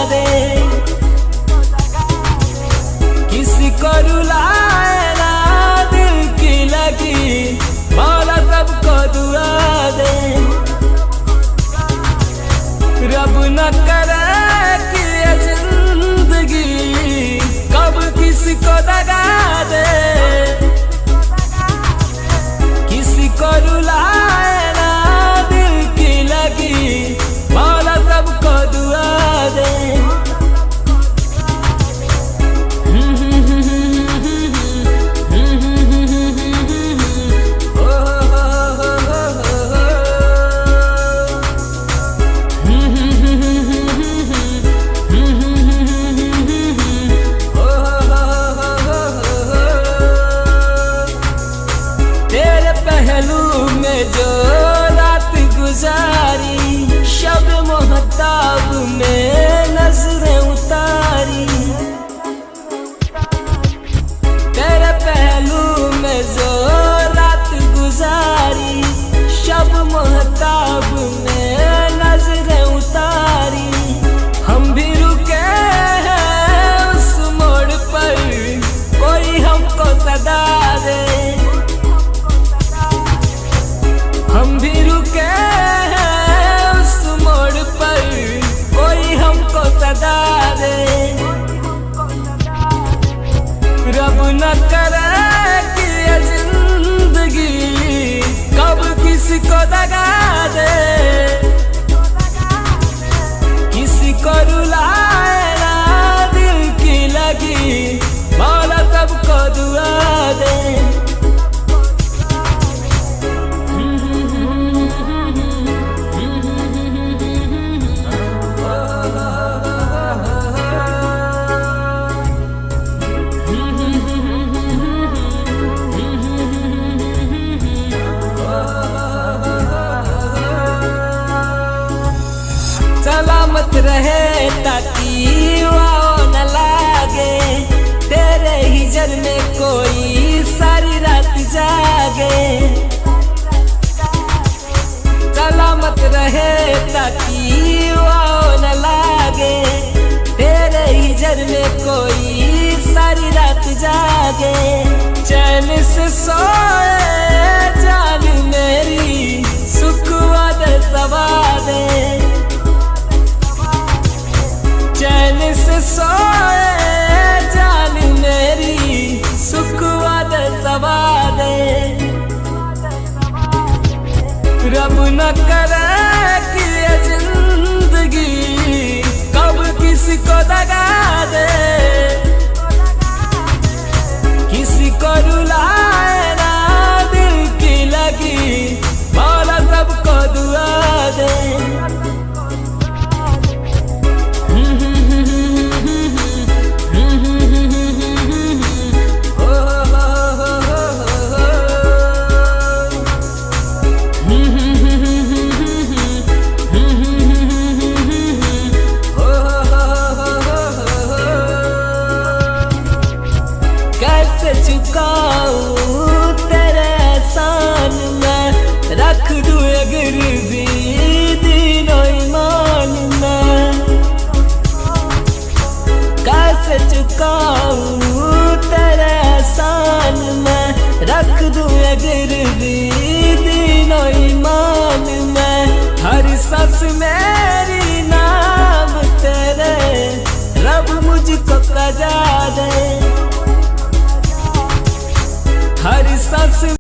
दे, किसी को रुलाए ना दिल की लगी, मौला सबको दुआ दे। रब न करे कि ये जिंदगी कब किसी को दगा दे, किसी को रुलाए ना दिल की लगी, मौला सबको दुआ दे। पहलू में जो रात गुजारी, शब मोहताब में नजरें उतारी। तेरे पहलू में जो रात गुजारी, शब मोहताब में नजरें उतारी। हम भी रुके हैं उस मोड़ पर, कोई हमको सदा दे। हम भी रुके हैं उस मोड़ पर, कोई हमको सदा दे। रब न करे कि ये जिंदगी कब किसी को दगा दे, किसी को रुलाए ना दिल की लगी, मौला सबको दुआ दे। सलामत रहे ताकि वाओ न लागे, तेरे हिजर में कोई सारी रात जागे। सलामत रहे ताकि वाओ न लागे, तेरे हिजर में कोई सारी रात जागे। चैन से सोए जान मेरी, सुख वादे सवा दे। चैन से सोए जान मेरी, सुख वादे सवा दे। रब न करे कि ये जिंदगी कब किसी को दगा दे, किसी को रुलाए ना दिल की लगी, मौला सबको दुआ दे। कैसे चुकाऊं तेरे एहसान में, रख दूं अगर भी दीनो ईमान में। कैसे चुकाऊं तेरे एहसान में, रख दूं अगर भी दीनो ईमान में। हर सांस मेरी नाम तेरे, रब मुझको सजा दे। हर सांस